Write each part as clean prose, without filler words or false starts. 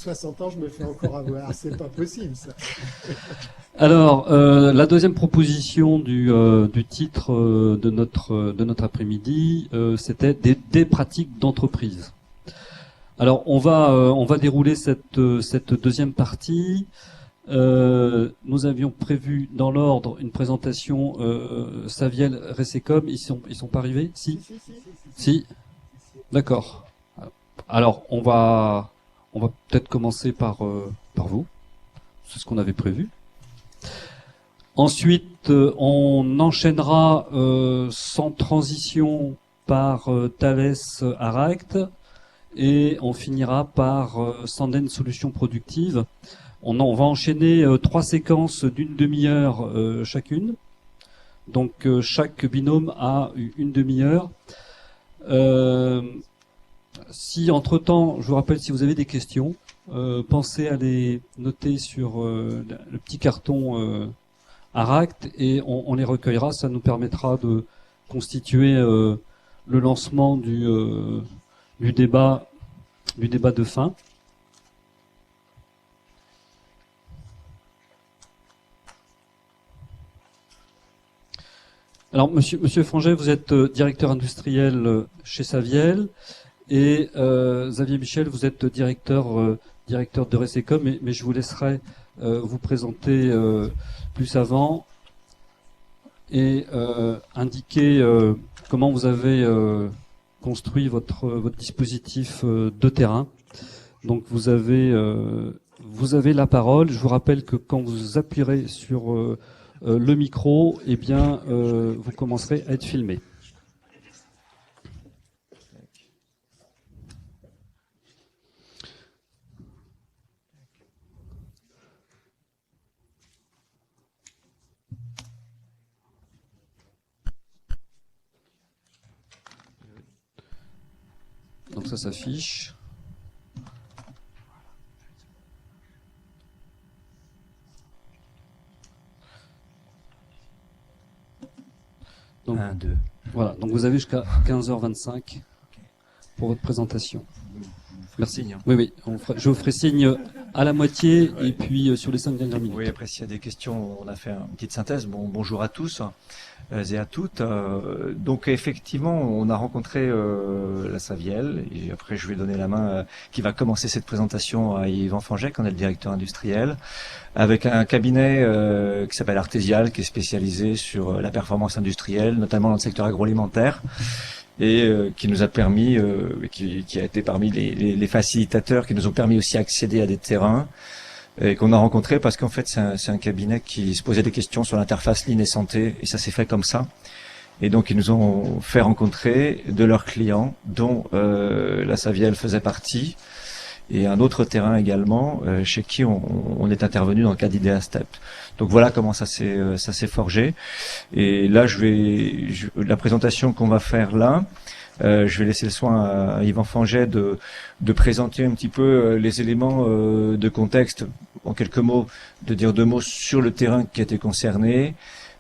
60 ans, je me fais encore avoir. C'est pas possible, ça. Alors, la deuxième proposition du titre de notre après-midi, c'était des pratiques d'entreprise. Alors, on va dérouler cette deuxième partie. Nous avions prévu dans l'ordre une présentation Saviel, Resecom. Ils sont pas arrivés? Si. Si. D'accord. Alors, on va peut-être commencer par vous. C'est ce qu'on avait prévu. Ensuite, on enchaînera sans transition par Thales Aract et on finira par Sanden Solutions Productives. On va enchaîner 3 séquences d'une demi-heure chacune. Donc chaque binôme a une demi-heure. Si entre-temps, je vous rappelle, si vous avez des questions, pensez à les noter sur le petit carton Aract et on les recueillera. Ça nous permettra de constituer le lancement du débat de fin. Alors, Monsieur Franget, vous êtes directeur industriel chez Saviel et Xavier Michel, vous êtes directeur de Resecom, mais je vous laisserai vous présenter plus avant et indiquer comment vous avez construit votre dispositif de terrain. Donc vous avez la parole. Je vous rappelle que quand vous appuierez sur le micro, eh bien vous commencerez à être filmé. Donc ça s'affiche. Donc, 1, 2. Voilà, donc vous avez jusqu'à 15h25 pour votre présentation. Merci. Signe. Oui, je vous ferai signe à la moitié et puis sur les 5 dernières minutes. Oui, après s'il y a des questions, on a fait une petite synthèse. Bonjour à tous et à toutes. Donc effectivement, on a rencontré la Saviel et après je vais donner la main qui va commencer cette présentation à Yvan Fanget, qui en est le directeur industriel, avec un cabinet qui s'appelle Artésial, qui est spécialisé sur la performance industrielle, notamment dans le secteur agroalimentaire, et qui nous a permis, qui a été parmi les facilitateurs, qui nous ont permis aussi d'accéder à des terrains, et qu'on a rencontré parce qu'en fait c'est un cabinet qui se posait des questions sur l'interface ligne et santé, et ça s'est fait comme ça. Et donc ils nous ont fait rencontrer de leurs clients, dont la Saviel faisait partie, et un autre terrain également chez qui on est intervenu dans le cadre d'Idea Step. Donc voilà comment ça s'est forgé. Et là la présentation qu'on va faire là, je vais laisser le soin à Yvan Fanget de présenter un petit peu les éléments de contexte, en quelques mots, de dire 2 mots sur le terrain qui a été concerné,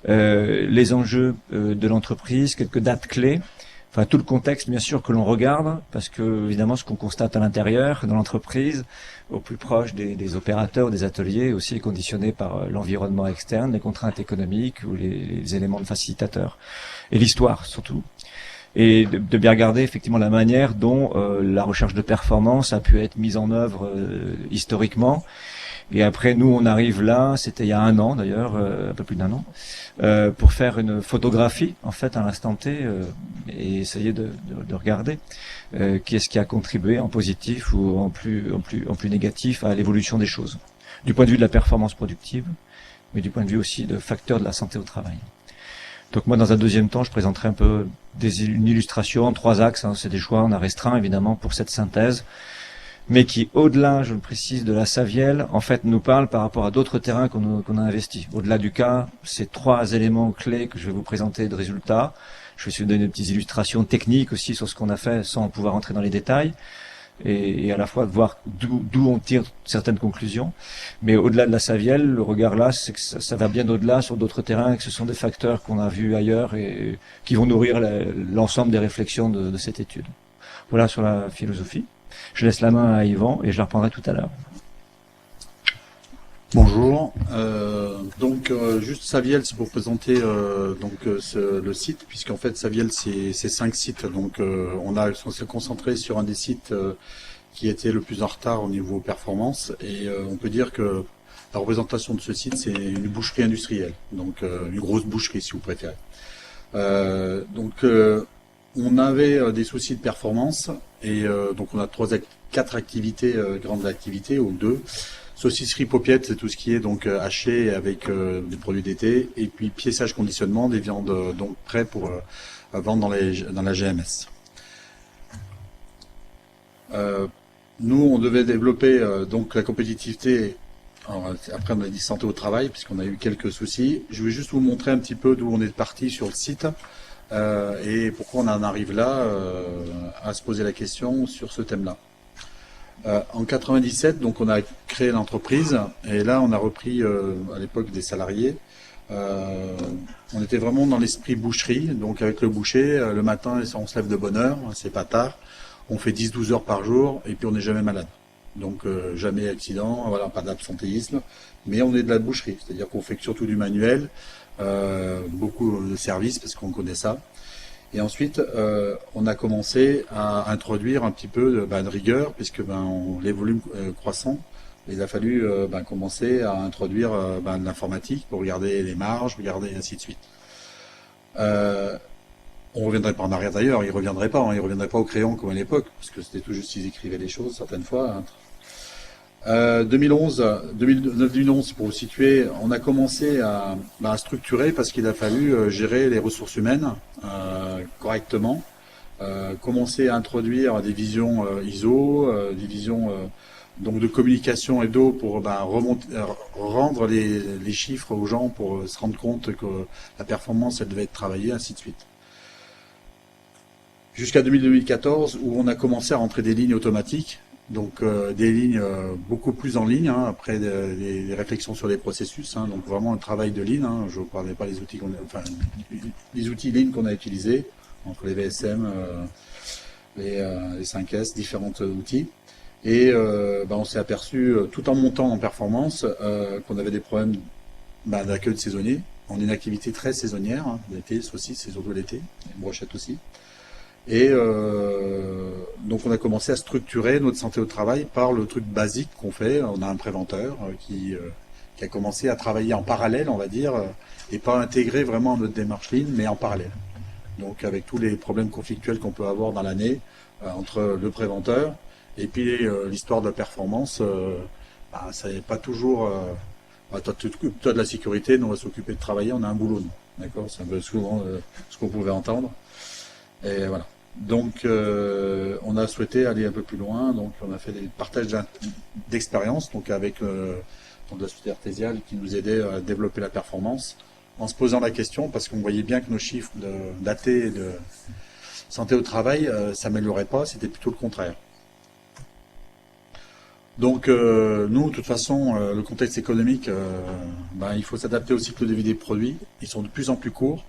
les enjeux de l'entreprise, quelques dates clés. Enfin, tout le contexte, bien sûr, que l'on regarde, parce que, évidemment, ce qu'on constate à l'intérieur, dans l'entreprise, au plus proche des opérateurs, des ateliers, aussi est conditionné par l'environnement externe, les contraintes économiques ou les éléments de facilitateurs. Et l'histoire, surtout. Et de bien regarder, effectivement, la manière dont la recherche de performance a pu être mise en œuvre historiquement. Et après, nous, on arrive là, c'était il y a 1 an d'ailleurs, un peu plus d'1 an, pour faire une photographie, en fait, à l'instant T, et essayer de regarder qu'est-ce qui a contribué en positif ou en plus négatif à l'évolution des choses. Du point de vue de la performance productive, mais du point de vue aussi de facteurs de la santé au travail. Donc moi, dans un deuxième temps, je présenterai un peu une illustration en 3 axes. C'est des choix, on a restreint évidemment pour cette synthèse, mais qui, au-delà, je le précise, de la Saviel, en fait, nous parle par rapport à d'autres terrains qu'on a investis. Au-delà du cas, ces 3 éléments clés que je vais vous présenter de résultats. Je vais essayer de donner des petites illustrations techniques aussi sur ce qu'on a fait, sans pouvoir entrer dans les détails, et à la fois de voir d'où on tire certaines conclusions. Mais au-delà de la Saviel, le regard là, c'est que ça va bien au-delà sur d'autres terrains, et que ce sont des facteurs qu'on a vus ailleurs et qui vont nourrir l'ensemble des réflexions de cette étude. Voilà sur la philosophie. Je laisse la main à Yvan et je la reprendrai tout à l'heure. Bonjour. Juste Saviel, c'est pour présenter le site, puisqu'en fait Saviel c'est 5 sites. On s'est concentré sur un des sites qui était le plus en retard au niveau performance, et on peut dire que la représentation de ce site c'est une boucherie industrielle, une grosse boucherie si vous préférez. On avait des soucis de performance, et on a 4 activités, grandes activités, ou 2. Saucisserie paupiette, c'est tout ce qui est haché avec des produits d'été, et puis piéçage conditionnement, des viandes prêtes pour vendre dans la GMS. Nous, on devait développer la compétitivité. Alors, après, on a dit santé au travail, puisqu'on a eu quelques soucis. Je vais juste vous montrer un petit peu d'où on est parti sur le site et pourquoi on en arrive là à se poser la question sur ce thème-là. En 97, on a créé l'entreprise, et là on a repris à l'époque des salariés. On était vraiment dans l'esprit boucherie, donc avec le boucher, le matin on se lève de bonne heure, c'est pas tard, on fait 10-12 heures par jour et puis on n'est jamais malade. Jamais accident, voilà, pas d'absentéisme, mais on est de la boucherie, c'est-à-dire qu'on fait surtout du manuel, beaucoup de services parce qu'on connaît ça. Et ensuite, on a commencé à introduire un petit peu de rigueur, puisque les volumes croissants, il a fallu commencer à introduire de l'informatique pour regarder les marges, regarder ainsi de suite. On ne reviendrait pas en arrière d'ailleurs, ils ne reviendraient pas au crayon comme à l'époque, parce que c'était tout juste qu'ils écrivaient les choses certaines fois. 2011, pour vous situer, on a commencé à structurer parce qu'il a fallu gérer les ressources humaines correctement, commencer à introduire des visions ISO, des visions de communication hebdo pour rendre les chiffres aux gens pour se rendre compte que la performance elle devait être travaillée, ainsi de suite. Jusqu'à 2014 où on a commencé à rentrer des lignes automatiques. Des lignes beaucoup plus en ligne, après des réflexions sur les processus, vraiment un travail de ligne. Je ne parlais pas des outils les outils ligne qu'on a utilisés, entre les VSM, les 5S, différents outils. Et on s'est aperçu, tout en montant en performance, qu'on avait des problèmes d'accueil de saisonniers. On est une activité très saisonnière, l'été, saucisses, c'est surtout l'été, les brochettes aussi. Et on a commencé à structurer notre santé au travail par le truc basique qu'on fait. On a un préventeur qui a commencé à travailler en parallèle, on va dire, et pas intégrer vraiment notre démarche ligne, mais en parallèle. Donc avec tous les problèmes conflictuels qu'on peut avoir dans l'année entre le préventeur et puis l'histoire de la performance, ça n'est pas toujours... toi de la sécurité, nous on va s'occuper de travailler, on a un boulot, d'accord, c'est un peu souvent ce qu'on pouvait entendre. Et voilà. On a souhaité aller un peu plus loin. On a fait des partages d'expériences, avec la société Artésiale qui nous aidait à développer la performance, en se posant la question, parce qu'on voyait bien que nos chiffres d'AT et de santé au travail s'amélioraient pas, c'était plutôt le contraire. Nous, de toute façon, le contexte économique, il faut s'adapter au cycle de vie des produits. Ils sont de plus en plus courts.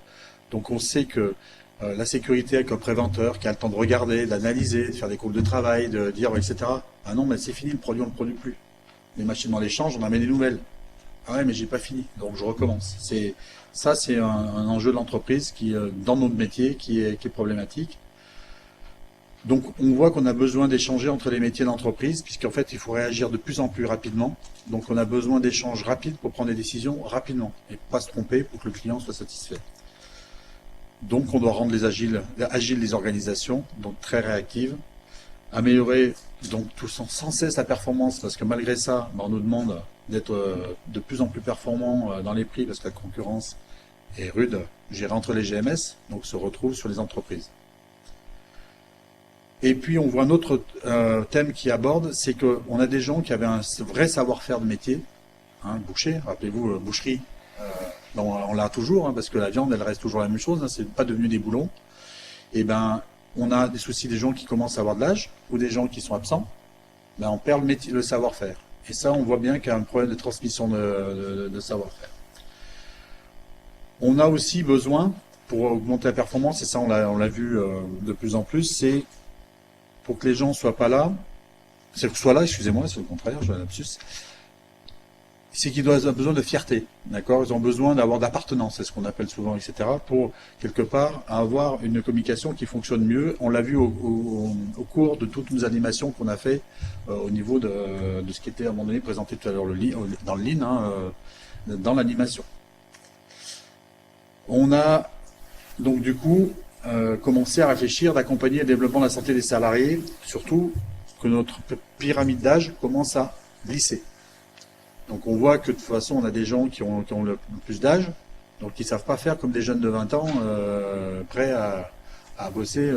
Donc on sait que la sécurité avec un préventeur qui a le temps de regarder, d'analyser, de faire des groupes de travail, de dire, etc. Ah non, mais c'est fini, le produit, on ne le produit plus. Les machines dans l'échange, on en met des nouvelles. Ah ouais, mais j'ai pas fini, donc je recommence. C'est un enjeu de l'entreprise qui, dans notre métier, qui est problématique. Donc on voit qu'on a besoin d'échanger entre les métiers d'entreprise, puisqu'en fait, il faut réagir de plus en plus rapidement. Donc on a besoin d'échanges rapides pour prendre des décisions rapidement, et pas se tromper pour que le client soit satisfait. Donc on doit rendre agiles les organisations, donc très réactives, améliorer sans cesse la performance, parce que malgré ça, on nous demande d'être de plus en plus performants dans les prix, parce que la concurrence est rude, gérée entre les GMS, donc se retrouve sur les entreprises. Et puis on voit un autre thème qui aborde, c'est qu'on a des gens qui avaient un vrai savoir-faire de métier, boucher, rappelez-vous, boucherie, on l'a toujours, parce que la viande, elle reste toujours la même chose, c'est pas devenu des boulons. Et on a des soucis des gens qui commencent à avoir de l'âge, ou des gens qui sont absents, on perd le savoir-faire. Et ça, on voit bien qu'il y a un problème de transmission de savoir-faire. On a aussi besoin, pour augmenter la performance, et ça on l'a vu de plus en plus, c'est pour que les gens soient pas là, excusez-moi, c'est le contraire, je vais un lapsus. c'est qu'ils ont besoin de fierté, d'accord? Ils ont besoin d'avoir d'appartenance, c'est ce qu'on appelle souvent, etc., pour quelque part avoir une communication qui fonctionne mieux. On l'a vu au cours de toutes nos animations qu'on a fait au niveau de ce qui était à un moment donné présenté tout à l'heure dans le Lean, hein, dans l'animation. On a donc du coup commencé à réfléchir d'accompagner le développement de la santé des salariés, surtout que notre pyramide d'âge commence à glisser. Donc on voit que de toute façon on a des gens qui ont le plus d'âge, donc qui ne savent pas faire comme des jeunes de 20 ans prêts à bosser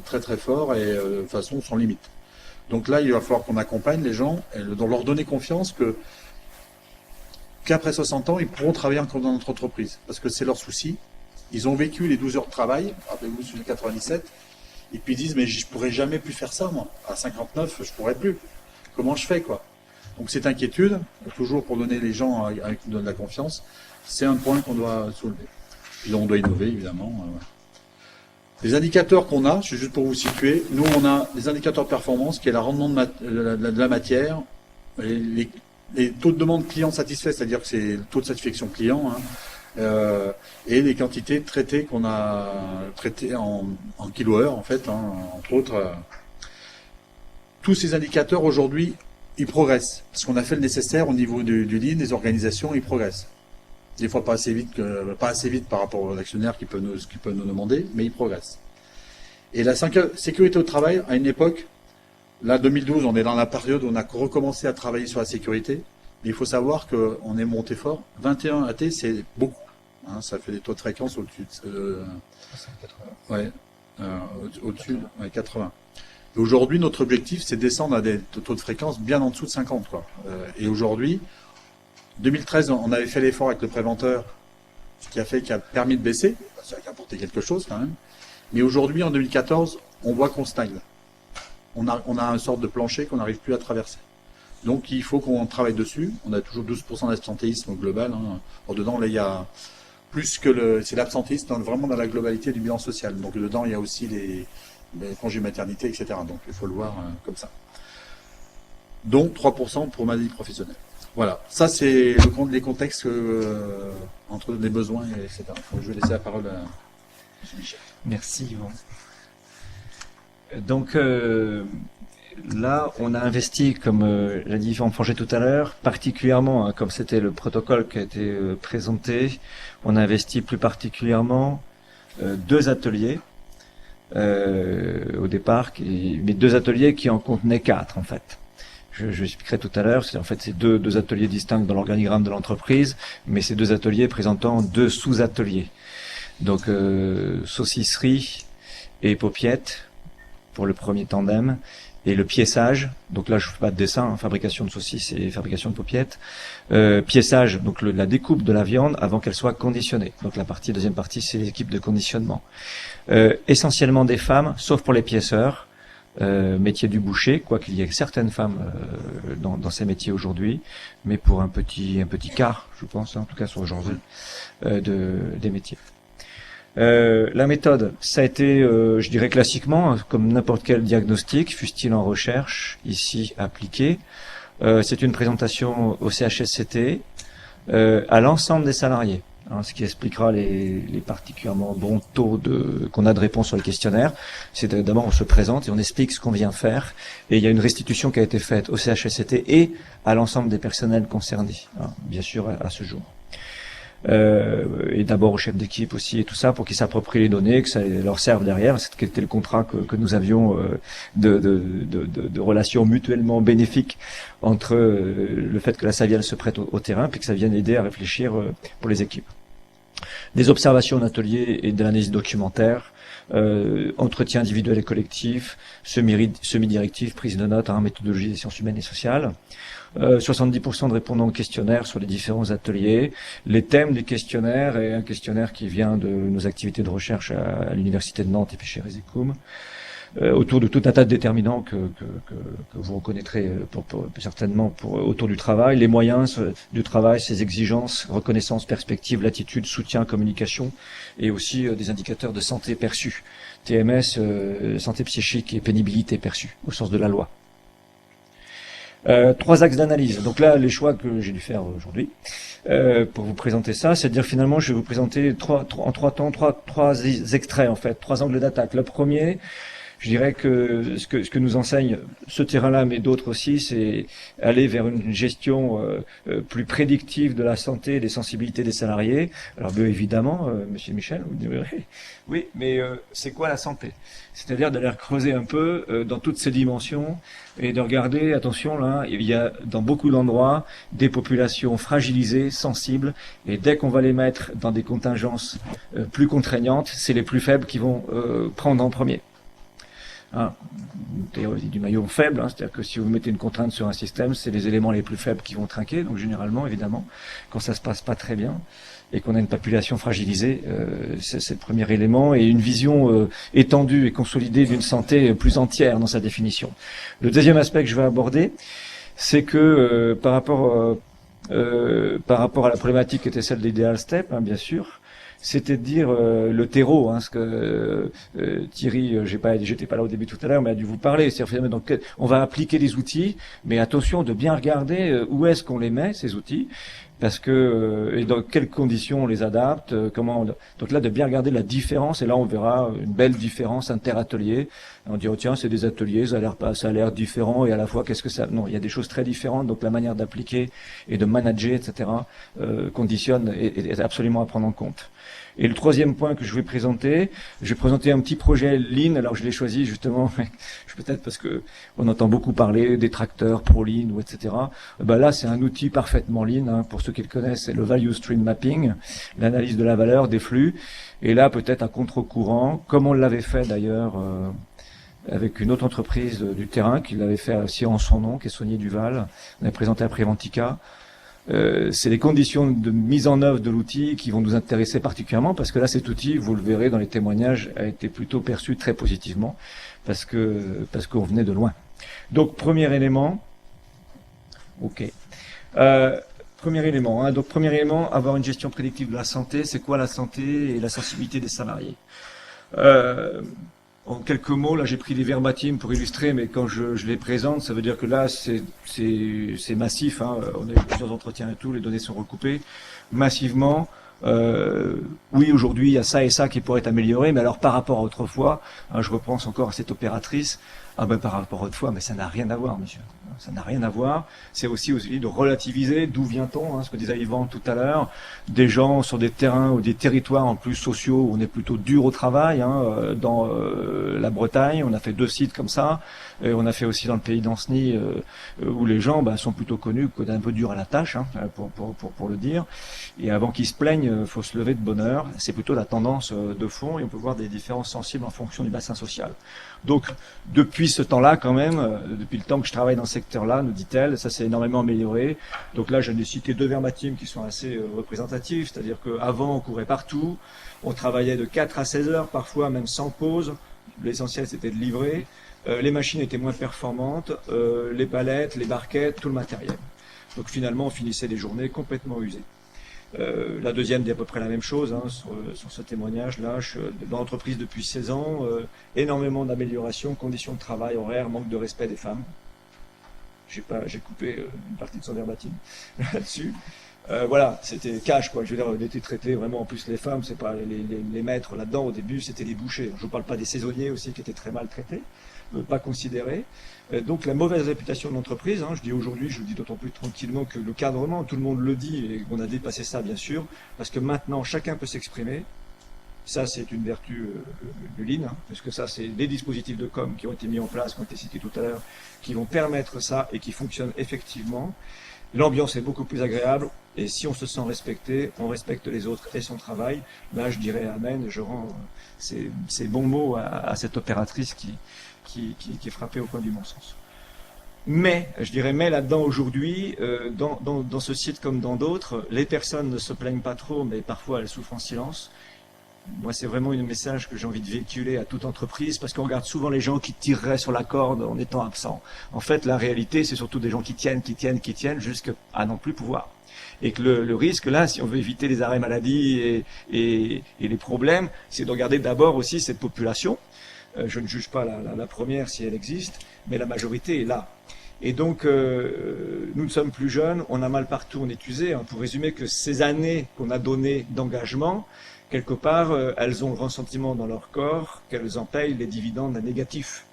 très très fort et de façon sans limite. Donc là il va falloir qu'on accompagne les gens et leur donner confiance qu'après 60 ans ils pourront travailler encore dans notre entreprise parce que c'est leur souci. Ils ont vécu les 12 heures de travail, rappelez-vous celui de 97, et puis ils disent mais je pourrais jamais plus faire ça moi, à 59 je pourrais plus. Comment je fais quoi? Donc cette inquiétude, toujours pour donner les gens avec de la confiance, c'est un point qu'on doit soulever. Et on doit innover évidemment. Les indicateurs qu'on a, c'est juste pour vous situer, nous on a les indicateurs de performance qui est le rendement de la matière, les taux de demande client satisfait, c'est-à-dire que c'est le taux de satisfaction client, hein, et les quantités traitées qu'on a traitées en kilo-heure en fait, hein, entre autres. Tous ces indicateurs aujourd'hui ils progressent, parce qu'on a fait le nécessaire au niveau du Lean, des organisations, ils progressent. Des fois pas assez vite par rapport aux actionnaires qui peuvent nous demander, mais ils progressent. Et la sécurité au travail, à une époque, là 2012, on est dans la période où on a recommencé à travailler sur la sécurité, mais il faut savoir qu'on est monté fort. 21 AT, c'est beaucoup. Hein, ça fait des taux de fréquence au-dessus de 80. Et aujourd'hui, notre objectif, c'est de descendre à des taux de fréquence bien en dessous de 50. Quoi. Et aujourd'hui, 2013, on avait fait l'effort avec le préventeur, ce qui a permis de baisser, ça a apporté quelque chose quand même. Mais aujourd'hui, en 2014, on voit qu'on stagne. On a une sorte de plancher qu'on n'arrive plus à traverser. Donc il faut qu'on travaille dessus. On a toujours 12% d'absentéisme global. Hein. Dedans, là, il y a plus que c'est l'absentéisme vraiment dans la globalité du bilan social. Donc dedans, il y a aussi les congés maternité, etc. Donc il faut le voir comme ça. Donc 3% pour maladie professionnelle. Voilà, ça c'est les contextes entre les besoins, etc. Je vais laisser la parole à M. Michel. Merci Yvon. Donc là, on a investi, comme l'a dit Yvon Forget tout à l'heure, particulièrement, hein, comme c'était le protocole qui a été présenté, on a investi plus particulièrement 2 ateliers. Au départ, mais 2 ateliers qui en contenaient 4 en fait. Je expliquerai tout à l'heure. En fait, c'est deux ateliers distincts dans l'organigramme de l'entreprise, mais ces 2 ateliers présentant 2 sous-ateliers. Donc saucisserie et paupiette pour le premier tandem, et le piéçage. Donc là, je fais pas de dessin, hein, fabrication de saucisses et fabrication de paupiettes. Piéçage, donc la découpe de la viande avant qu'elle soit conditionnée. Donc la deuxième partie, c'est l'équipe de conditionnement. Essentiellement des femmes, sauf pour les piéceurs, métier du boucher, quoiqu'il y ait certaines femmes dans ces métiers aujourd'hui, mais pour un petit quart, je pense, hein, en tout cas sur aujourd'hui, des métiers. La méthode, ça a été, je dirais classiquement, comme n'importe quel diagnostic, fût-il en recherche, ici appliqué. C'est une présentation au CHSCT à l'ensemble des salariés. Hein, ce qui expliquera les particulièrement bons taux qu'on a de réponse sur le questionnaire. C'est d'abord on se présente et on explique ce qu'on vient faire, et il y a une restitution qui a été faite au CHSCT et à l'ensemble des personnels concernés, hein, bien sûr à ce jour. Et d'abord au chef d'équipe aussi et tout ça pour qu'ils s'approprient les données, que ça leur serve derrière. C'était le contrat que nous avions de relations mutuellement bénéfiques entre le fait que la Saviel se prête au terrain puis que ça vienne aider à réfléchir pour les équipes. Des observations en atelier et de l'analyse documentaire, entretien individuel et collectif, semi-directif, prise de notes, hein, méthodologie des sciences humaines et sociales. 70% de répondants au questionnaire sur les différents ateliers. Les thèmes du questionnaire et un questionnaire qui vient de nos activités de recherche à l'université de Nantes et puis chez Resecum, autour de tout un tas de déterminants que vous reconnaîtrez certainement autour du travail, les moyens du travail, ses exigences, reconnaissance, perspective, latitude, soutien, communication, et aussi des indicateurs de santé perçus, TMS, santé psychique et pénibilité perçue au sens de la loi. Trois axes d'analyse. Donc là, les choix que j'ai dû faire aujourd'hui pour vous présenter ça, c'est de dire finalement, je vais vous présenter en trois extraits en fait, trois angles d'attaque. Le premier, je dirais que ce que nous enseigne ce terrain-là, mais d'autres aussi, c'est aller vers une gestion plus prédictive de la santé et des sensibilités des salariés. Alors bien évidemment, Monsieur Michel, vous direz, oui, mais c'est quoi la santé? C'est-à-dire d'aller creuser un peu dans toutes ces dimensions et de regarder, attention là, il y a dans beaucoup d'endroits des populations fragilisées, sensibles, et dès qu'on va les mettre dans des contingences plus contraignantes, c'est les plus faibles qui vont prendre en premier. Hein, théorie du maillon faible, hein, c'est-à-dire que si vous mettez une contrainte sur un système, c'est les éléments les plus faibles qui vont trinquer, donc généralement, évidemment, quand ça se passe pas très bien et qu'on a une population fragilisée, c'est le premier élément, et une vision étendue et consolidée d'une santé plus entière dans sa définition. Le deuxième aspect que je vais aborder, c'est que par rapport à la problématique qui était celle d'Ideal Step, hein, bien sûr, c'était de dire le terreau, hein, ce que Thierry, j'étais pas là au début tout à l'heure, mais a dû vous parler. C'est-à-dire, donc, on va appliquer des outils, mais attention de bien regarder où est-ce qu'on les met, ces outils, parce que et dans quelles conditions on les adapte, donc là de bien regarder la différence, et là on verra une belle différence interatelier. On dit oh tiens c'est des ateliers, ça a l'air différent, et à la fois qu'est-ce que ça, non, il y a des choses très différentes, donc la manière d'appliquer et de manager, etc. Conditionne et est absolument à prendre en compte. Et le troisième point que je vais présenter un petit projet Lean. Alors je l'ai choisi justement, peut-être parce que on entend beaucoup parler des tracteurs pro Lean ou etc. Ben là c'est un outil parfaitement Lean, hein, pour ceux qui le connaissent, c'est le Value Stream Mapping, l'analyse de la valeur des flux. Et là peut-être à contre-courant, comme on l'avait fait d'ailleurs avec une autre entreprise du terrain qui l'avait fait aussi en son nom, qui est Saunier Duval. On avait présenté à Préventica. C'est les conditions de mise en œuvre de l'outil qui vont nous intéresser particulièrement, parce que là, cet outil, vous le verrez dans les témoignages, a été plutôt perçu très positivement, parce qu'on venait de loin. Donc, premier élément, ok. Premier élément, hein, donc premier élément, avoir une gestion prédictive de la santé. C'est quoi la santé et la sensibilité des salariés? En quelques mots, là j'ai pris des verbatims pour illustrer, mais quand je les présente, ça veut dire que là c'est massif, hein. On a eu plusieurs entretiens et tout, les données sont recoupées massivement. Oui, aujourd'hui il y a ça et ça qui pourrait être amélioré, mais alors par rapport à autrefois, hein, je repense encore à cette opératrice, par rapport à autrefois, mais ça n'a rien à voir, monsieur. Ça n'a rien à voir. C'est aussi de relativiser d'où vient-on, hein, ce que disait Yvan tout à l'heure, des gens sur des terrains ou des territoires en plus sociaux où on est plutôt dur au travail, hein, dans la Bretagne, on a fait 2 sites comme ça, et on a fait aussi dans le pays d'Ancenis où les gens sont plutôt connus qu'on est un peu dur à la tâche, hein, pour le dire. Et avant qu'ils se plaignent, faut se lever de bonne heure. C'est plutôt la tendance de fond, et on peut voir des différences sensibles en fonction du bassin social. Donc, depuis ce temps-là, quand même, depuis le temps que je travaille dans ce secteur-là, nous dit-elle, ça s'est énormément amélioré. Donc là, je n'ai cité 2 verbatims qui sont assez représentatifs, c'est-à-dire qu'avant, on courait partout, on travaillait de 4 à 16 heures, parfois même sans pause. L'essentiel, c'était de livrer. Les machines étaient moins performantes, les palettes, les barquettes, tout le matériel. Donc finalement, on finissait des journées complètement usées. La deuxième dit à peu près la même chose, hein, sur ce témoignage-là. Je suis dans l'entreprise depuis 16 ans, énormément d'améliorations, conditions de travail, horaires, manque de respect des femmes. J'ai coupé une partie de son verbatim là-dessus. Voilà, c'était cash, quoi. Je veux dire, on était traités vraiment, en plus les femmes, c'est pas les maîtres là-dedans, au début c'était les bouchers. Je ne parle pas des saisonniers aussi qui étaient très mal traités, pas considérés. Donc la mauvaise réputation de l'entreprise, hein, je dis aujourd'hui, je le dis d'autant plus tranquillement que le cadrement, tout le monde le dit, et on a dépassé ça bien sûr, parce que maintenant chacun peut s'exprimer. Ça c'est une vertu de Lean, hein, parce que ça c'est des dispositifs de com qui ont été mis en place, qui ont été cités tout à l'heure, qui vont permettre ça et qui fonctionnent effectivement. L'ambiance est beaucoup plus agréable, et si on se sent respecté, on respecte les autres et son travail. Là je dirais amen, je rends ces bons mots à cette opératrice qui est frappé au coin du bon sens. Mais, je dirais, là-dedans aujourd'hui, dans ce site comme dans d'autres, les personnes ne se plaignent pas trop, mais parfois elles souffrent en silence. Moi, c'est vraiment un message que j'ai envie de véhiculer à toute entreprise, parce qu'on regarde souvent les gens qui tireraient sur la corde en étant absents. En fait, la réalité, c'est surtout des gens qui tiennent jusqu'à n'en plus pouvoir. Et que le risque, là, si on veut éviter les arrêts maladie et les problèmes, c'est de regarder d'abord aussi cette population. Je ne juge pas la première si elle existe, mais la majorité est là. Et donc, nous ne sommes plus jeunes, on a mal partout, on est usé. Hein. Pour résumer que ces années qu'on a données d'engagement, quelque part, elles ont le ressentiment dans leur corps qu'elles en payent les dividendes négatifs.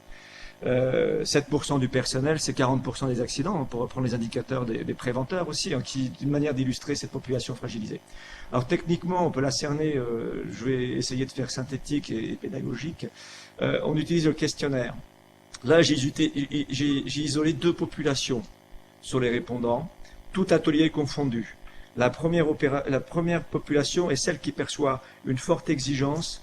7% du personnel, c'est 40% des accidents, hein, pour reprendre les indicateurs des préventeurs aussi, hein, qui d'une manière d'illustrer cette population fragilisée. Alors techniquement, on peut la cerner, je vais essayer de faire synthétique et pédagogique. On utilise le questionnaire. Là, j'ai isolé 2 populations sur les répondants, tout atelier confondu. La première population est celle qui perçoit une forte exigence,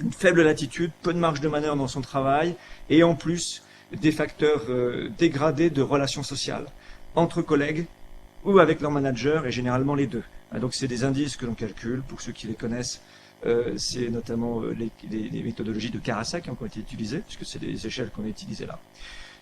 une faible latitude, peu de marge de manœuvre dans son travail, et en plus des facteurs dégradés de relations sociales, entre collègues ou avec leur manager, et généralement les deux. Donc c'est des indices que l'on calcule, pour ceux qui les connaissent, c'est notamment les méthodologies de Karasek, hein, qui ont été utilisées, puisque c'est des échelles qu'on a utilisées là.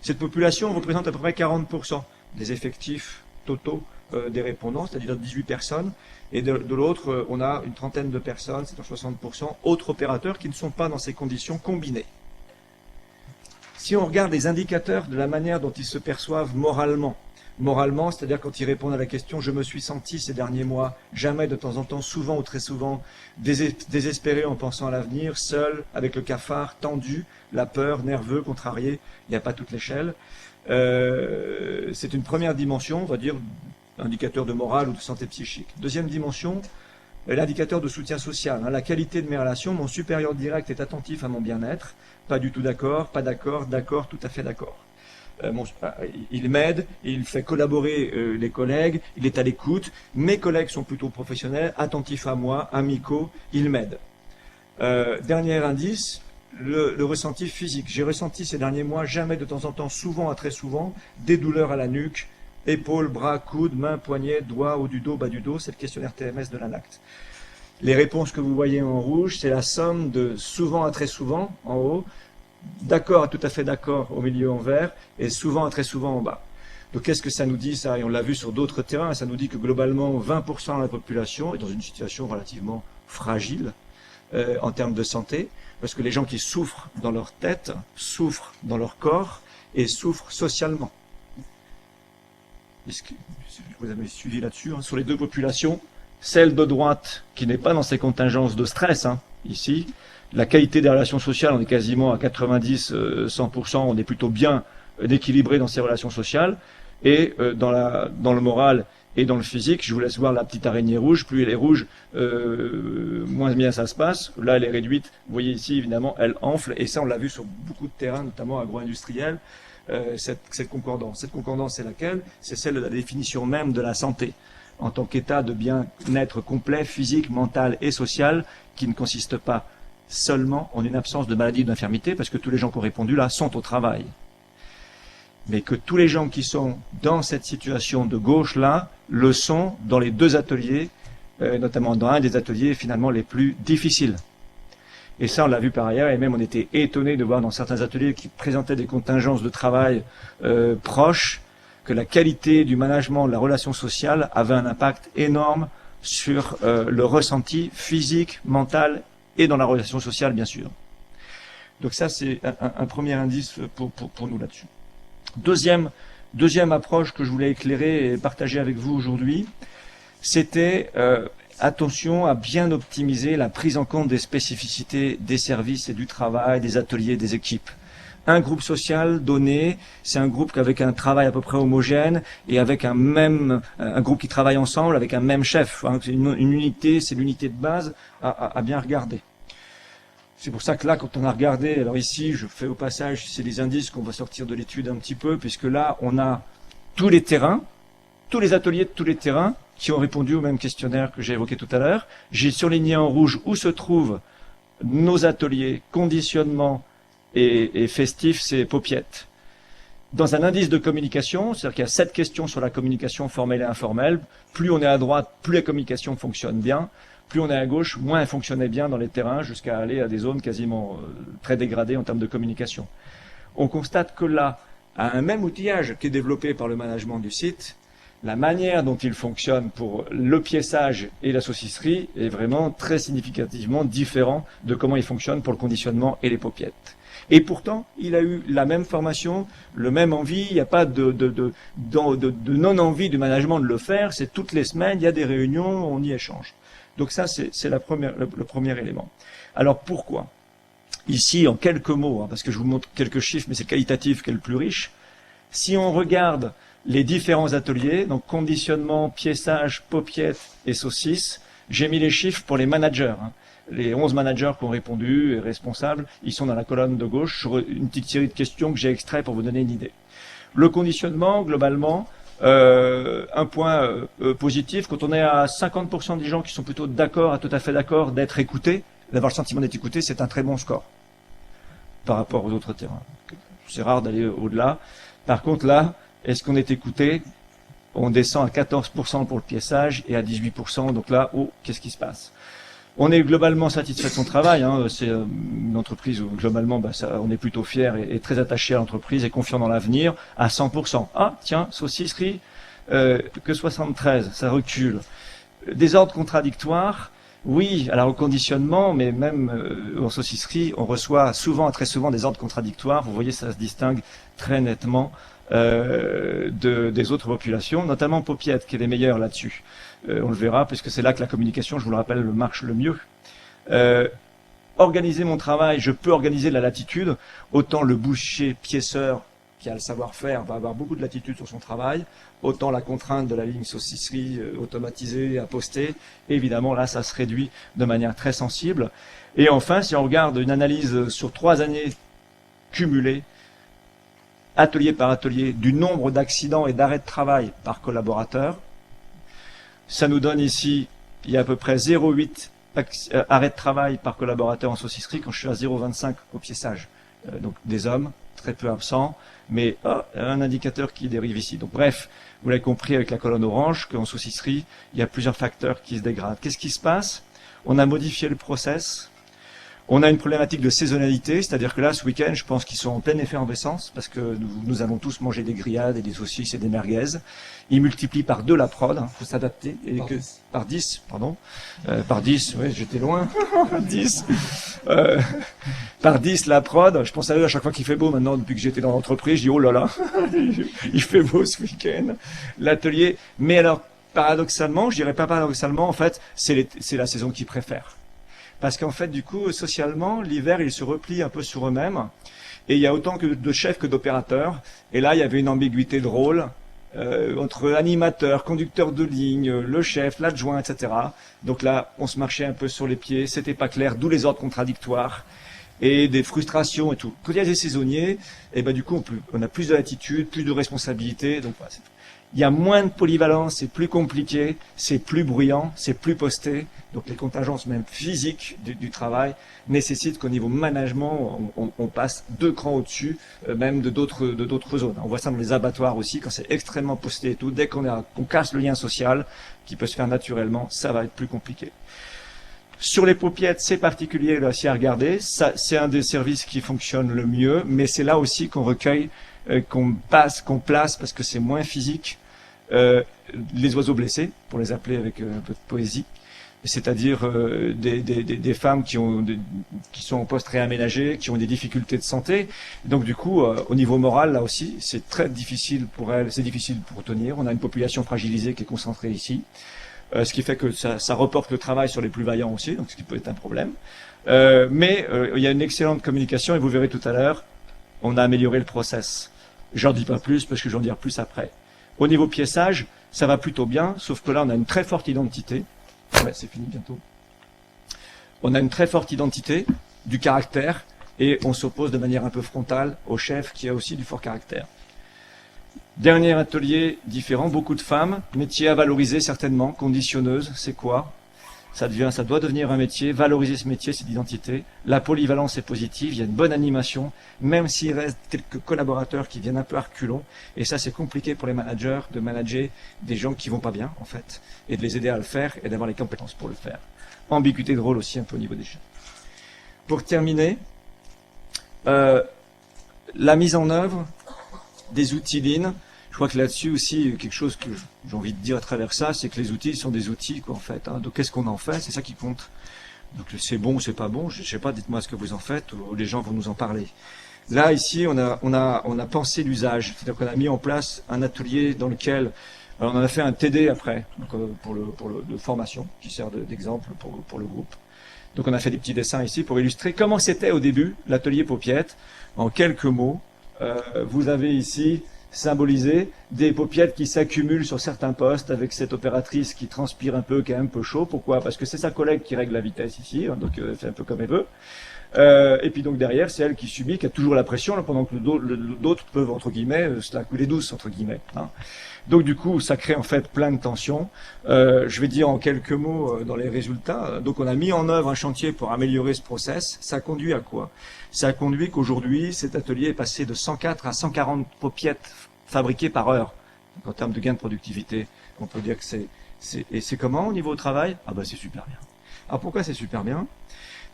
Cette population représente à peu près 40% des effectifs totaux des répondants, c'est-à-dire 18 personnes, et de l'autre, on a une trentaine de personnes, c'est-à-dire 60%, autres opérateurs qui ne sont pas dans ces conditions combinées. Si on regarde les indicateurs de la manière dont ils se perçoivent moralement, c'est-à-dire quand ils répondent à la question « je me suis senti ces derniers mois, jamais de temps en temps, souvent ou très souvent, désespéré en pensant à l'avenir, seul, avec le cafard, tendu, la peur, nerveux, contrarié », il n'y a pas toute l'échelle. C'est une première dimension, on va dire, indicateur de morale ou de santé psychique. Deuxième dimension, l'indicateur de soutien social. Hein, la qualité de mes relations, mon supérieur direct est attentif à mon bien-être, pas du tout d'accord, pas d'accord, d'accord, tout à fait d'accord. Il m'aide, il fait collaborer les collègues, il est à l'écoute, mes collègues sont plutôt professionnels, attentifs à moi, amicaux, il m'aide. Dernier indice, le ressenti physique. J'ai ressenti ces derniers mois, jamais de temps en temps, souvent à très souvent, des douleurs à la nuque, épaules, bras, coudes, mains, poignets, doigts, haut du dos, bas du dos, c'est le questionnaire TMS de l'ANACT. Les réponses que vous voyez en rouge, c'est la somme de souvent à très souvent en haut, d'accord à tout à fait d'accord au milieu en vert, et souvent à très souvent en bas. Donc qu'est-ce que ça nous dit ça? Et on l'a vu sur d'autres terrains, ça nous dit que globalement 20% de la population est dans une situation relativement fragile en termes de santé, parce que les gens qui souffrent dans leur tête, souffrent dans leur corps et souffrent socialement. Est-ce que vous avez suivi là-dessus, hein, sur les 2 populations, celle de droite qui n'est pas dans ces contingences de stress, hein, ici, la qualité des relations sociales, on est quasiment à 90-100%, on est plutôt bien équilibré dans ces relations sociales, et dans le moral et dans le physique, je vous laisse voir la petite araignée rouge, plus elle est rouge, moins bien ça se passe. Là, elle est réduite, vous voyez ici, évidemment, elle enfle, et ça, on l'a vu sur beaucoup de terrains, notamment agro-industriels, cette concordance. Cette concordance, c'est laquelle? C'est celle de la définition même de la santé, en tant qu'état de bien-être complet, physique, mental et social, qui ne consiste pas seulement en une absence de maladie ou d'infirmité, parce que tous les gens qui ont répondu là sont au travail. Mais que tous les gens qui sont dans cette situation de gauche là, le sont dans les 2 ateliers, notamment dans un des ateliers finalement les plus difficiles. Et ça, on l'a vu par ailleurs, et même on était étonné de voir dans certains ateliers qui présentaient des contingences de travail proches, que la qualité du management de la relation sociale avait un impact énorme sur le ressenti physique, mental et dans la relation sociale, bien sûr. Donc ça, c'est un premier indice pour nous là-dessus. Deuxième approche que je voulais éclairer et partager avec vous aujourd'hui, c'était attention à bien optimiser la prise en compte des spécificités des services et du travail, des ateliers, des équipes. Un groupe social donné, c'est un groupe avec un travail à peu près homogène et avec un groupe qui travaille ensemble avec un même chef. Hein, c'est une unité, c'est l'unité de base à bien regarder. C'est pour ça que là, quand on a regardé, alors ici, je fais au passage, c'est des indices qu'on va sortir de l'étude un petit peu, puisque là, on a tous les terrains, tous les ateliers de tous les terrains qui ont répondu au même questionnaire que j'ai évoqué tout à l'heure. J'ai surligné en rouge où se trouvent nos ateliers, conditionnement et festifs, c'est paupiettes. Dans un indice de communication, c'est-à-dire qu'il y a 7 questions sur la communication formelle et informelle, plus on est à droite, plus la communication fonctionne bien. Plus on est à gauche, moins elle fonctionnait bien dans les terrains, jusqu'à aller à des zones quasiment très dégradées en termes de communication. On constate que là, à un même outillage qui est développé par le management du site, la manière dont il fonctionne pour le piéçage et la saucisserie est vraiment très significativement différent de comment il fonctionne pour le conditionnement et les paupiettes. Et pourtant, il a eu la même formation, le même envie, il n'y a pas de non-envie du management de le faire, c'est toutes les semaines, il y a des réunions, on y échange. Donc ça, c'est le premier élément. Alors pourquoi? Ici, en quelques mots, parce que je vous montre quelques chiffres, mais c'est qualitatif qui est le plus riche. Si on regarde les différents ateliers, donc conditionnement, piéçage, paupiettes et saucisses, j'ai mis les chiffres pour les managers. Les 11 managers qui ont répondu et responsables, ils sont dans la colonne de gauche sur une petite série de questions que j'ai extrait pour vous donner une idée. Le conditionnement, globalement, un point positif, quand on est à 50% des gens qui sont plutôt d'accord, à tout à fait d'accord d'être écoutés, d'avoir le sentiment d'être écouté, c'est un très bon score par rapport aux autres terrains. C'est rare d'aller au-delà. Par contre, là, est-ce qu'on est écouté? On descend à 14% pour le piéçage et à 18%. Donc là, qu'est-ce qui se passe? On est globalement satisfait de son travail. C'est une entreprise où globalement, on est plutôt fier et très attaché à l'entreprise et confiant dans l'avenir à 100%. Ah, tiens, saucisserie, que 73, ça recule. Des ordres contradictoires. Oui, alors au conditionnement, mais même en saucisserie, on reçoit très souvent des ordres contradictoires. Vous voyez, ça se distingue très nettement des autres populations, notamment Paupiette, qui est les meilleurs là-dessus. On le verra, puisque c'est là que la communication, je vous le rappelle, marche le mieux. Organiser mon travail, je peux organiser de la latitude. Autant le boucher piéceur qui a le savoir-faire va avoir beaucoup de latitude sur son travail, autant la contrainte de la ligne saucisserie automatisée à poster, évidemment là ça se réduit de manière très sensible. Et enfin, si on regarde une analyse sur 3 années cumulées, atelier par atelier, du nombre d'accidents et d'arrêts de travail par collaborateur, ça nous donne ici, il y a à peu près 0,8 arrêts de travail par collaborateur en saucisserie, quand je suis à 0,25 au piéçage. Donc des hommes, très peu absents, mais un indicateur qui dérive ici. Donc bref, vous l'avez compris avec la colonne orange, qu'en saucisserie, il y a plusieurs facteurs qui se dégradent. Qu'est-ce qui se passe? On a modifié le process. On a une problématique de saisonnalité, c'est-à-dire que là, ce week-end, je pense qu'ils sont en pleine effervescence, parce que nous allons tous manger des grillades et des saucisses et des merguez. Ils multiplient par 2 la prod, faut s'adapter. Et par 10, pardon. Par 10, oui, j'étais loin. 10. Par 10 la prod. Je pense à eux à chaque fois qu'il fait beau maintenant, depuis que j'étais dans l'entreprise, je dis, oh là là, il fait beau ce week-end. L'atelier. Mais alors, paradoxalement, je dirais pas paradoxalement, en fait, c'est la saison qu'ils préfèrent. Parce qu'en fait, du coup, socialement, l'hiver, ils se replient un peu sur eux-mêmes. Et il y a autant que de chefs que d'opérateurs. Et là, il y avait une ambiguïté de rôle entre animateur, conducteur de ligne, le chef, l'adjoint, etc. Donc là, on se marchait un peu sur les pieds. C'était pas clair, d'où les ordres contradictoires et des frustrations et tout. Quand il y a des saisonniers, et ben du coup, on a plus de latitude, plus de responsabilité. Donc voilà, il y a moins de polyvalence, c'est plus compliqué, c'est plus bruyant, c'est plus posté. Donc les contingences même physiques du travail nécessitent qu'au niveau management, on passe 2 crans au-dessus, même de d'autres zones. On voit ça dans les abattoirs aussi, quand c'est extrêmement posté et tout. Dès qu'on casse le lien social, qui peut se faire naturellement, ça va être plus compliqué. Sur les paupiettes, c'est particulier là, si à regarder. C'est un des services qui fonctionne le mieux, mais c'est là aussi qu'on recueille, qu'on place, parce que c'est moins physique, les oiseaux blessés, pour les appeler avec un peu de poésie, c'est-à-dire des femmes qui sont en poste réaménagé, qui ont des difficultés de santé. Donc du coup, au niveau moral, là aussi, c'est très difficile pour elles, c'est difficile pour tenir. On a une population fragilisée qui est concentrée ici. Ce qui fait que ça reporte le travail sur les plus vaillants aussi, donc ce qui peut être un problème. Mais il y a une excellente communication, et vous verrez tout à l'heure, on a amélioré le process. J'en dis pas plus, parce que j'en dirai plus après. Au niveau piéçage, ça va plutôt bien, sauf que là, on a une très forte identité. Ouais, c'est fini bientôt. On a une très forte identité, du caractère, et on s'oppose de manière un peu frontale au chef, qui a aussi du fort caractère. Dernier atelier différent, beaucoup de femmes, métier à valoriser certainement, conditionneuse, c'est quoi? Ça doit devenir un métier, valoriser ce métier, c'est l'identité. La polyvalence est positive, il y a une bonne animation, même s'il reste quelques collaborateurs qui viennent un peu à reculons, et ça c'est compliqué pour les managers de manager des gens qui vont pas bien en fait, et de les aider à le faire et d'avoir les compétences pour le faire. Ambiguïté de rôle aussi un peu au niveau des chefs. Pour terminer, la mise en œuvre des outils Lean. Je crois que là-dessus aussi, quelque chose que j'ai envie de dire à travers ça, c'est que les outils sont des outils, quoi, en fait. Hein. Donc, qu'est-ce qu'on en fait? C'est ça qui compte. Donc, c'est bon ou c'est pas bon, je sais pas, dites-moi ce que vous en faites, ou les gens vont nous en parler. Là, ici, on a pensé l'usage. C'est-à-dire qu'on a mis en place un atelier dans lequel, alors on en a fait un TD après, donc, de formation, qui sert d'exemple pour le groupe. Donc, on a fait des petits dessins ici pour illustrer comment c'était au début, l'atelier Paupiette. En quelques mots, vous avez ici symbolisé des paupiettes qui s'accumulent sur certains postes avec cette opératrice qui transpire un peu, qui est un peu chaud. Pourquoi? Parce que c'est sa collègue qui règle la vitesse ici, hein, donc elle fait un peu comme elle veut. Et puis donc derrière, c'est elle qui subit, qui a toujours la pression, là, pendant que d'autres peuvent, entre guillemets, se la couler douce, entre guillemets. Hein. Donc du coup, ça crée en fait plein de tensions. Je vais dire en quelques mots dans les résultats. Donc on a mis en œuvre un chantier pour améliorer ce process. Ça a conduit à quoi? Ça a conduit qu'aujourd'hui, cet atelier est passé de 104 à 140 paupiettes fabriquées par heure. Donc, en termes de gain de productivité, on peut dire que et c'est comment au niveau du travail? Ah bah c'est super bien. Alors pourquoi c'est super bien?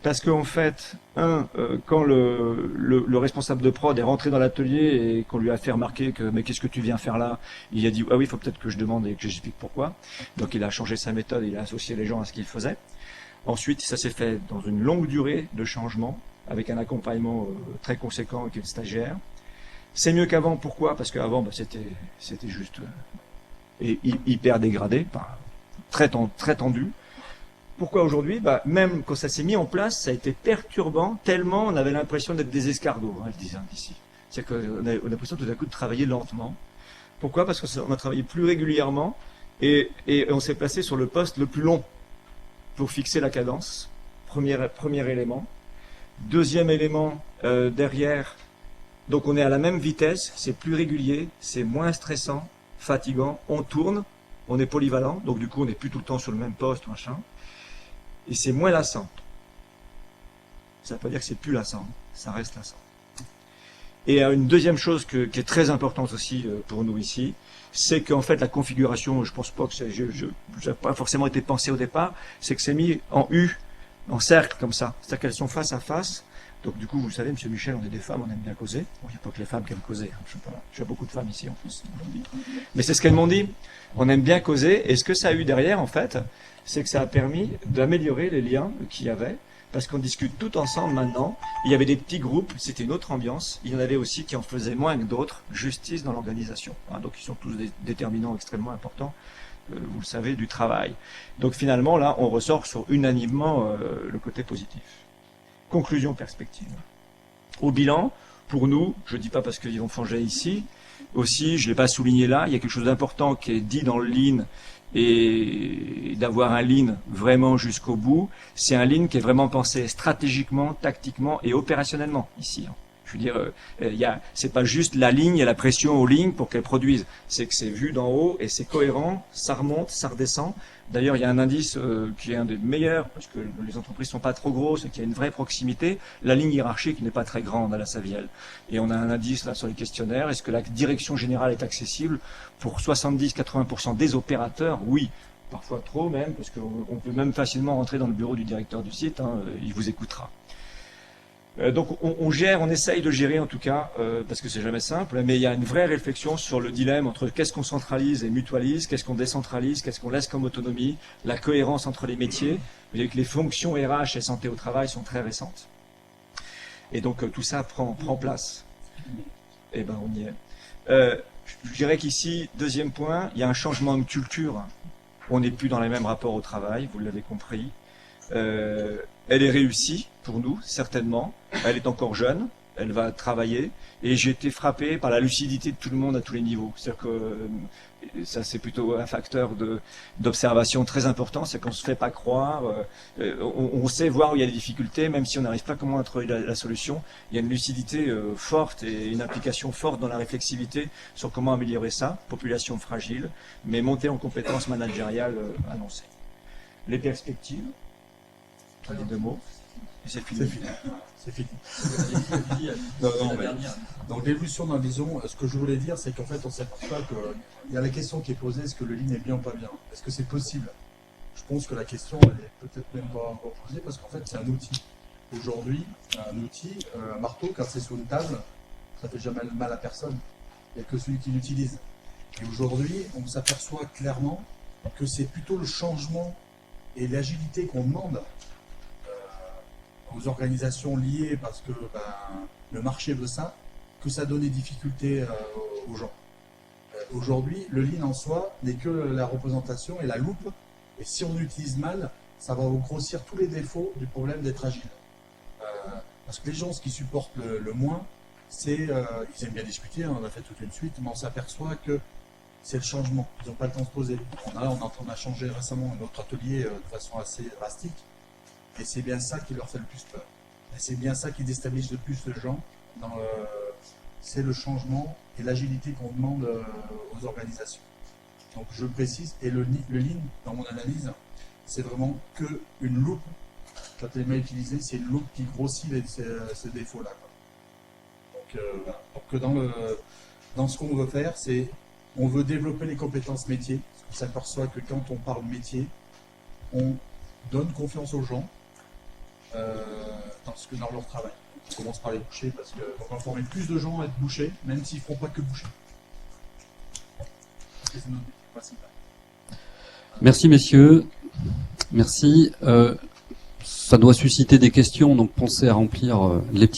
Parce qu'en fait, quand le responsable de prod est rentré dans l'atelier et qu'on lui a fait remarquer que mais qu'est-ce que tu viens faire là, il a dit ah oui, il faut peut-être que je demande et que j'explique pourquoi. Donc il a changé sa méthode, il a associé les gens à ce qu'il faisait. Ensuite, ça s'est fait dans une longue durée de changement avec un accompagnement très conséquent avec une stagiaire. C'est mieux qu'avant, pourquoi? Parce qu'avant, c'était juste hyper dégradé, très tendu. Pourquoi aujourd'hui? Même quand ça s'est mis en place, ça a été perturbant, tellement on avait l'impression d'être des escargots, hein, je disais ici. C'est-à-dire qu'on a l'impression tout à coup de travailler lentement. Pourquoi? Parce qu'on a travaillé plus régulièrement et on s'est placé sur le poste le plus long pour fixer la cadence. Premier élément. Deuxième élément, derrière, donc on est à la même vitesse, c'est plus régulier, c'est moins stressant, fatigant, on tourne, on est polyvalent, donc du coup on n'est plus tout le temps sur le même poste, machin. Et c'est moins lassant. Ça ne veut pas dire que c'est plus lassant, ça reste lassant. Et une deuxième chose qui est très importante aussi pour nous ici, c'est qu'en fait la configuration, je pense pas que ça n'a pas forcément été pensé au départ, c'est que c'est mis en U, en cercle comme ça. C'est-à-dire qu'elles sont face à face. Donc du coup, vous le savez, Monsieur Michel, on est des femmes, on aime bien causer. Bon, il n'y a pas que les femmes qui aiment causer, hein, je sais pas. J'ai beaucoup de femmes ici en plus. Mais c'est ce qu'elles m'ont dit. On aime bien causer. Et ce que ça a eu derrière, en fait, c'est que ça a permis d'améliorer les liens qu'il y avait. Parce qu'on discute tout ensemble maintenant. Il y avait des petits groupes, c'était une autre ambiance. Il y en avait aussi qui en faisaient moins que d'autres. Justice dans l'organisation. Hein, donc ils sont tous des déterminants extrêmement importants, vous le savez, du travail. Donc finalement, là, on ressort sur unanimement le côté positif. Conclusion, perspective. Au bilan, pour nous, je ne dis pas parce qu'ils vont changer ici, aussi, je ne l'ai pas souligné là, il y a quelque chose d'important qui est dit dans le Lean, et d'avoir un Lean vraiment jusqu'au bout, c'est un Lean qui est vraiment pensé stratégiquement, tactiquement et opérationnellement ici. Je veux dire, c'est pas juste la ligne et la pression aux lignes pour qu'elles produisent. C'est que c'est vu d'en haut et c'est cohérent, ça remonte, ça redescend. D'ailleurs, il y a un indice qui est un des meilleurs, parce que les entreprises sont pas trop grosses et qu'il y a une vraie proximité. La ligne hiérarchique n'est pas très grande à la Saviel. Et on a un indice là sur les questionnaires. Est-ce que la direction générale est accessible pour 70-80% des opérateurs? Oui. Parfois trop même, parce qu'on peut même facilement rentrer dans le bureau du directeur du site, hein, il vous écoutera. Donc on gère, on essaye de gérer en tout cas, parce que c'est jamais simple, mais il y a une vraie réflexion sur le dilemme entre qu'est-ce qu'on centralise et mutualise, qu'est-ce qu'on décentralise, qu'est-ce qu'on laisse comme autonomie, la cohérence entre les métiers. Vous voyez que les fonctions RH et santé au travail sont très récentes. Et donc tout ça prend place. Eh ben on y est. Je dirais qu'ici, deuxième point, il y a un changement de culture. On n'est plus dans les mêmes rapports au travail, vous l'avez compris. Elle est réussie pour nous, certainement. Elle est encore jeune, elle va travailler. Et j'ai été frappé par la lucidité de tout le monde à tous les niveaux. C'est-à-dire que ça, c'est plutôt un facteur d'observation très important. C'est qu'on ne se fait pas croire. On sait voir où il y a des difficultés, même si on n'arrive pas comment à trouver la solution. Il y a une lucidité forte et une implication forte dans la réflexivité sur comment améliorer ça. Population fragile, mais montée en compétences managériales annoncées. Les perspectives. Les deux mots. Et c'est fini. C'est fini. Non, mais donc l'évolution d'un vision, ce que je voulais dire, c'est qu'en fait, on s'aperçoit qu'il y a la question qui est posée, est-ce que le Lean est bien ou pas bien? Est-ce que c'est possible? Je pense que la question, elle est peut-être même pas encore posée, parce qu'en fait, c'est un outil. Aujourd'hui, un outil, un marteau, quand c'est sur une table, ça fait jamais mal à personne. Il n'y a que celui qui l'utilise. Et aujourd'hui, on s'aperçoit clairement que c'est plutôt le changement et l'agilité qu'on demande aux organisations liées parce que le marché veut ça, que ça donne des difficultés aux gens. Aujourd'hui, le lean en soi n'est que la représentation et la loupe, et si on utilise mal, ça va grossir tous les défauts du problème d'être agile. Parce que les gens, ce qu'ils supportent le moins, c'est, ils aiment bien discuter, on a fait toute une suite, mais on s'aperçoit que c'est le changement, ils n'ont pas le temps de se poser. On a changé récemment notre atelier de façon assez drastique, et c'est bien ça qui leur fait le plus peur. Et c'est bien ça qui déstabilise le plus les gens, c'est le changement et l'agilité qu'on demande aux organisations. Donc je précise, et le lean, dans mon analyse, c'est vraiment qu'une loupe. Quand elle est mal utilisée, c'est une loupe qui grossit ces défauts-là. Donc dans ce qu'on veut faire, c'est on veut développer les compétences métiers. On s'aperçoit que quand on parle métier, on donne confiance aux gens dans leur travail. On commence par les bouchers parce qu'on va former plus de gens à être bouchers, même s'ils ne font pas que boucher. C'est notre métier principal. Merci messieurs. Merci. Ça doit susciter des questions, donc pensez à remplir les petits